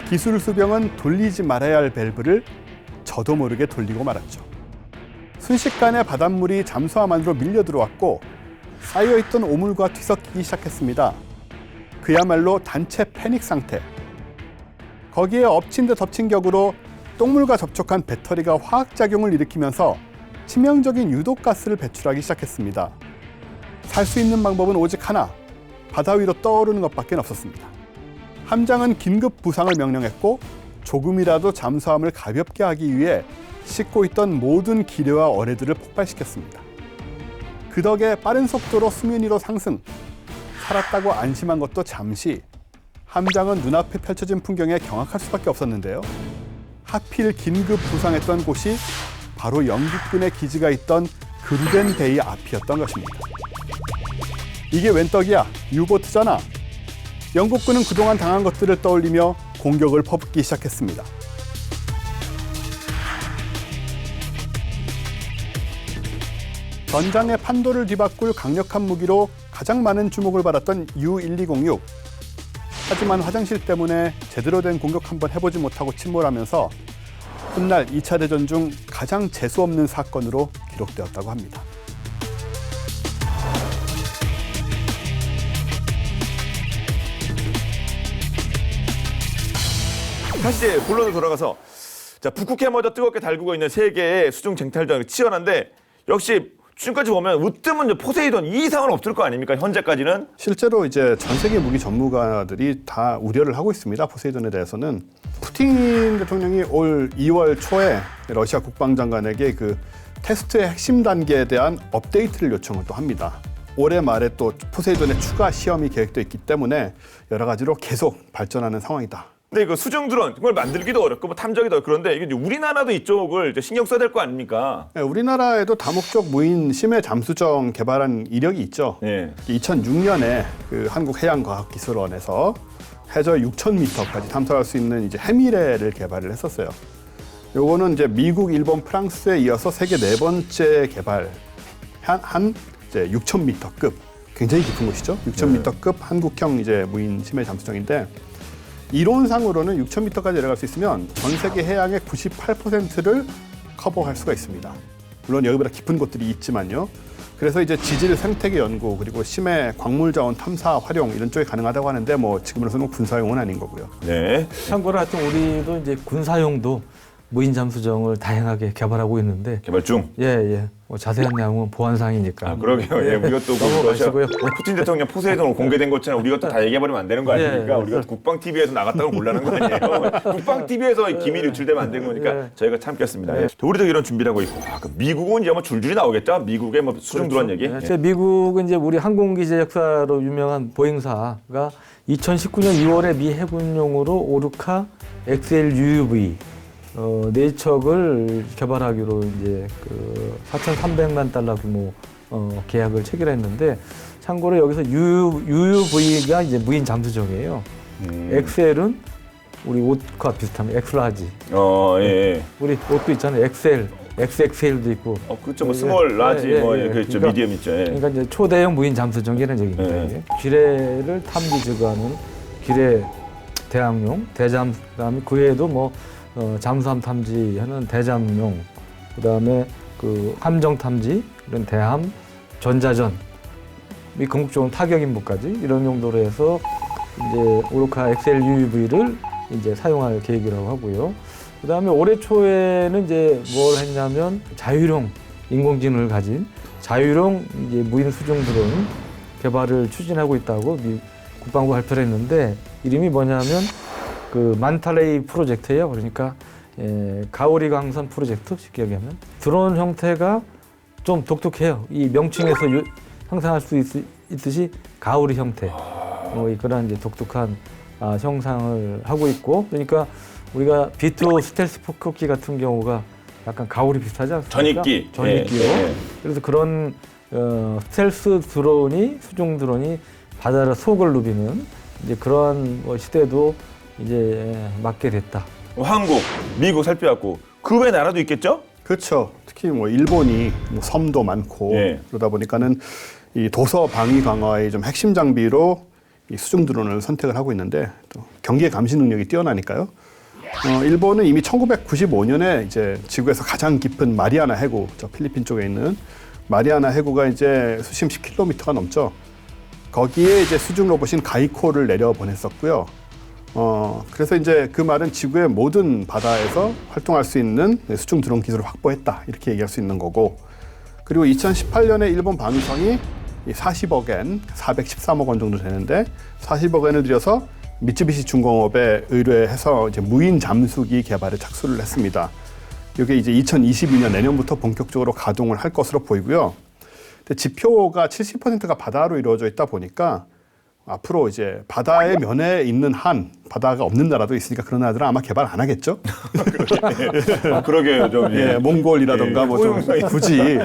기술 수병은 돌리지 말아야 할 밸브를 저도 모르게 돌리고 말았죠. 순식간에 바닷물이 잠수함 안으로 밀려 들어왔고 쌓여있던 오물과 뒤섞이기 시작했습니다. 그야말로 단체 패닉 상태. 거기에 엎친 데 덮친 격으로 똥물과 접촉한 배터리가 화학작용을 일으키면서 치명적인 유독가스를 배출하기 시작했습니다. 살 수 있는 방법은 오직 하나, 바다 위로 떠오르는 것밖에 없었습니다. 함장은 긴급 부상을 명령했고 조금이라도 잠수함을 가볍게 하기 위해 싣고 있던 모든 기뢰와 어뢰들을 폭발시켰습니다. 그 덕에 빠른 속도로 수면 위로 상승, 살았다고 안심한 것도 잠시. 함장은 눈앞에 펼쳐진 풍경에 경악할 수밖에 없었는데요. 하필 긴급 부상했던 곳이 바로 영국군의 기지가 있던 그루덴 베이 앞이었던 것입니다. 이게 웬 떡이야? 유보트잖아. 영국군은 그동안 당한 것들을 떠올리며 공격을 퍼붓기 시작했습니다. 전장의 판도를 뒤바꿀 강력한 무기로 가장 많은 주목을 받았던 U-1206. 하지만 화장실 때문에 제대로 된 공격 한번 해보지 못하고 침몰하면서 훗날 2차 대전 중 가장 재수없는 사건으로 기록되었다고 합니다. 다시 이제 본론으로 돌아가서 자, 북극해 먼저 뜨겁게 달구고 있는 세계의 수중 쟁탈전이 치열한데 역시 지금까지 보면 으뜸은 포세이돈 이 이상은 없을 거 아닙니까? 현재까지는. 실제로 이제 전 세계 무기 전문가들이 다 우려를 하고 있습니다. 포세이돈에 대해서는. 푸틴 대통령이 올 2월 초에 러시아 국방장관에게 그 테스트의 핵심 단계에 대한 업데이트를 요청을 또 합니다. 올해 말에 또 포세이돈의 추가 시험이 계획되어 있기 때문에 여러 가지로 계속 발전하는 상황이다. 근데 이거 수중 드론 이걸 만들기도 어렵고 뭐 탐정이도 어렵고 그런데 이게 이제 우리나라도 이쪽을 이제 신경 써야 될 거 아닙니까? 네, 우리나라에도 다목적 무인 심해 잠수정 개발한 이력이 있죠. 네. 2006년에 그 한국해양과학기술원에서 해저 6,000m까지 탐사할 수 있는 이제 해미레를 개발을 했었어요. 요거는 이제 미국, 일본, 프랑스에 이어서 세계 4번째 개발 한 이제 6,000m급 굉장히 깊은 곳이죠. 6,000m급 한국형 이제 무인 심해 잠수정인데. 이론상으로는 6,000m까지 내려갈 수 있으면 전 세계 해양의 98%를 커버할 수가 있습니다. 물론 여기보다 깊은 곳들이 있지만요. 그래서 이제 지질 생태계 연구 그리고 심해 광물 자원 탐사 활용 이런 쪽이 가능하다고 하는데 뭐 지금으로서는 군사용은 아닌 거고요. 네. 참고로 하여튼 우리도 이제 군사용도 무인 잠수정을 다양하게 개발하고 있는데 개발 중. 예. 뭐 자세한 내용은 보안상이니까. 아, 그러게요. 예, 우리가 또 넘어가시고요. 푸틴 대통령 포세이돈으로 공개된 것처럼 우리가 또 다 얘기해버리면 안 되는 거 아닙니까? 예. 우리가 국방 TV에서 나갔다고 곤란한 거 아니에요? 국방 TV에서 기밀이 유출되면 안 되는 거니까 예. 저희가 참겠습니다. 예. 우리도 이런 준비를 하고 있고, 그럼 미국은 이제 뭐 줄줄이 나오겠죠? 미국의 뭐 수중 드론 얘기. 네, 제 미국은 이제 우리 항공기지 역사로 유명한 보잉사가 2019년 2월에 미 해군용으로 오르카 XL UUV 네 척을 개발하기로 이제 그 4,300만 달러 규모 계약을 체결했는데 참고로 여기서 UUV가 이제 무인 잠수정이에요. XL은 우리 옷과 비슷한 엑스라지. 예. 우리 옷도 있잖아요. XL, XXL도 있고. 그렇죠. 뭐 스몰, 라지, 뭐 그렇죠. 그러니까, 미디엄 있죠. 예. 그러니까 이제 초대형 무인 잠수정이라는 얘기입니다. 네. 이게. 기뢰를 탐지 주가하는 기뢰 대항용, 대잠, 그다음에 그 외에도 뭐 잠수함 탐지하는 대잠용, 그다음에 그 함정 탐지 이런 대함, 전자전, 이 궁극적으로 타격 임무까지 이런 용도로 해서 이제 오르카 XL UUV를 이제 사용할 계획이라고 하고요. 그다음에 올해 초에는 이제 뭘 했냐면 자율형 인공지능을 가진 자율형 이제 무인 수중 드론 개발을 추진하고 있다고 미 국방부 발표를 했는데 이름이 뭐냐면 그 만탈레이 프로젝트예요. 그러니까 가오리 강선 프로젝트 쉽게 얘기하면 드론 형태가 좀 독특해요. 이 명칭에서 상상할 수 있듯이 가오리 형태, 그런 이제 독특한 형상을 하고 있고, 그러니까 우리가 B2 스텔스 폭격기 같은 경우가 약간 가오리 비슷하지 않습니까? 전익기요. 예. 그래서 그런 스텔스 드론이 수중 드론이 바다를 속을 누비는 이제 그러한 시대도 이제 맞게 됐다. 한국, 미국 살펴봤고 그 외 나라도 있겠죠? 그렇죠. 특히 뭐 일본이 뭐 섬도 많고 예. 그러다 보니까는 이 도서 방위 강화의 좀 핵심 장비로 이 수중 드론을 선택을 하고 있는데 또 경계 감시 능력이 뛰어나니까요. 일본은 이미 1995년에 이제 지구에서 가장 깊은 마리아나 해구, 저 필리핀 쪽에 있는 마리아나 해구가 이제 수심 10km가 넘죠. 거기에 이제 수중 로봇인 가이코를 내려 보냈었고요. 그래서 이제 그 말은 지구의 모든 바다에서 활동할 수 있는 수중 드론 기술을 확보했다 이렇게 얘기할 수 있는 거고, 그리고 2018년에 일본 방위성이 40억 엔, 413억 원 정도 되는데 40억 엔을 들여서 미쯔비시 중공업에 의뢰해서 이제 무인 잠수기 개발에 착수를 했습니다. 이게 이제 2022년 내년부터 본격적으로 가동을 할 것으로 보이고요. 근데 지표가 70%가 바다로 이루어져 있다 보니까 앞으로 이제 바다의 면에 있는 바다가 없는 나라도 있으니까 그런 나라들은 아마 개발 안 하겠죠? 그러게요, 좀. 예, 몽골이라던가 뭐 좀 굳이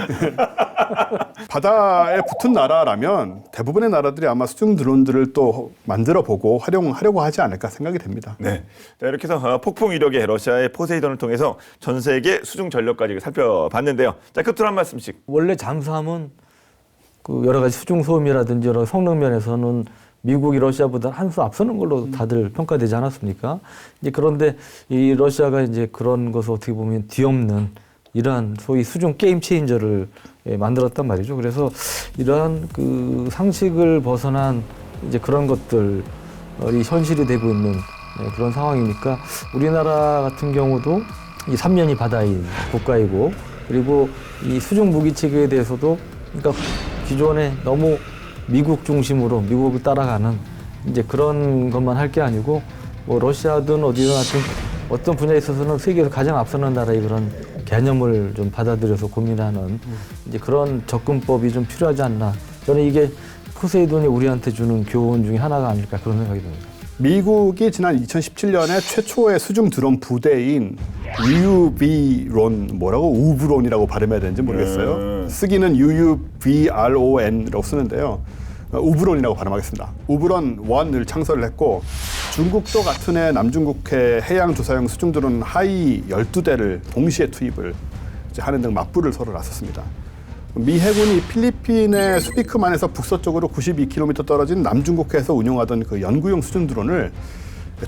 바다에 붙은 나라라면 대부분의 나라들이 아마 수중 드론들을 또 만들어 보고 활용하려고 하지 않을까 생각이 됩니다. 네. 자, 이렇게 해서 폭풍 이력의 러시아의 포세이돈을 통해서 전 세계 수중 전력까지 살펴봤는데요. 자, 끝으로 한 말씀씩. 원래 잠수함은 그 여러 가지 수중 소음이라든지 여러 성능 면에서는 미국이 러시아보다 한 수 앞서는 걸로 다들 평가되지 않았습니까? 이제 그런데 이 러시아가 이제 그런 것을 어떻게 보면 뒤엎는 이러한 소위 수중 게임 체인저를 만들었단 말이죠. 그래서 이러한 그 상식을 벗어난 이제 그런 것들이 현실이 되고 있는 그런 상황이니까 우리나라 같은 경우도 이 삼면이 바다인 국가이고, 그리고 이 수중 무기 체계에 대해서도 그러니까 기존에 너무 미국 중심으로 미국을 따라가는 이제 그런 것만 할 게 아니고 뭐 러시아든 어디든 하여튼 어떤 분야에 있어서는 세계에서 가장 앞서는 나라의 그런 개념을 좀 받아들여서 고민하는 이제 그런 접근법이 좀 필요하지 않나. 저는 이게 포세이돈이 우리한테 주는 교훈 중에 하나가 아닐까 그런 생각이 듭니다. 미국이 지난 2017년에 최초의 수중 드론 부대인 UUV론, 뭐라고 우브론이라고 발음해야 되는지 모르겠어요. 쓰기는 UUVRON이라고 쓰는데요. 우브론이라고 발음하겠습니다. 우브론 1을 창설을 했고, 중국도 같은 해 남중국해 해양조사용 수중 드론 하이 12대를 동시에 투입을 이제 하는 등 맞불을 서로 나섰습니다. 미 해군이 필리핀의 수비크만에서 북서쪽으로 92km 떨어진 남중국해에서 운용하던 그 연구용 수중 드론을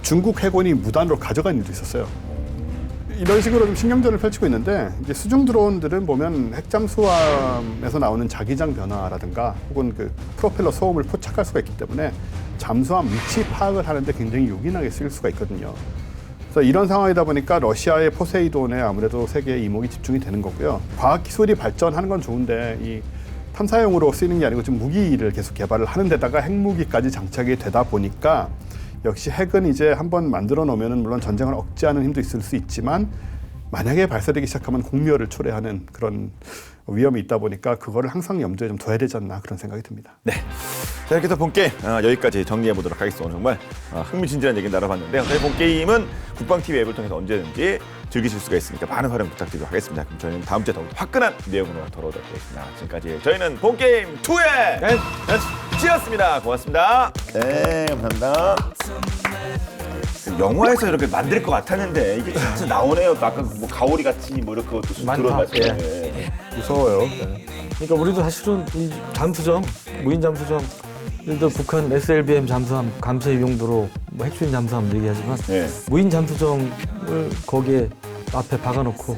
중국 해군이 무단으로 가져간 일도 있었어요. 이런 식으로 좀 신경전을 펼치고 있는데 이제 수중 드론들은 보면 핵잠수함에서 나오는 자기장 변화라든가 혹은 그 프로펠러 소음을 포착할 수가 있기 때문에 잠수함 위치 파악을 하는데 굉장히 요긴하게 쓰일 수가 있거든요. 그래서 이런 상황이다 보니까 러시아의 포세이돈에 아무래도 세계의 이목이 집중이 되는 거고요. 과학 기술이 발전하는 건 좋은데 이 탐사용으로 쓰이는 게 아니고 지금 무기를 계속 개발을 하는 데다가 핵무기까지 장착이 되다 보니까 역시 핵은 이제 한번 만들어 놓으면은 물론 전쟁을 억제하는 힘도 있을 수 있지만 만약에 발사되기 시작하면 공멸을 초래하는 그런 위험이 있다 보니까 그거를 항상 염두에 좀 둬야 되지 않나 그런 생각이 듭니다. 네. 자, 이렇게 해서 본 게임 여기까지 정리해 보도록 하겠습니다. 오늘 정말 흥미진진한 얘기 나눠봤는데요. 저희 본 게임은 국방TV 앱을 통해서 언제든지 즐기실 수가 있으니까 많은 활용 부탁드리도록 하겠습니다. 그럼 저희는 다음 주에 더 화끈한 내용으로 돌아오도록 하겠습니다. 지금까지 저희는 본 게임 2의 찌였습니다. 고맙습니다. 네, 감사합니다. 영화에서 이렇게 만들 것 같았는데 이게 진짜 나오네요. 또 아까 뭐 가오리 같이 뭐 이렇게 것도 많다. 들어갔어요. 무서워요. 그러니까 우리도 사실은 이 잠수정, 무인 잠수정, 예를 들어 북한 SLBM 잠수함 감시 용도로 뭐 핵추진 잠수함 얘기하지만 네. 무인 잠수정을 거기에 앞에 박아놓고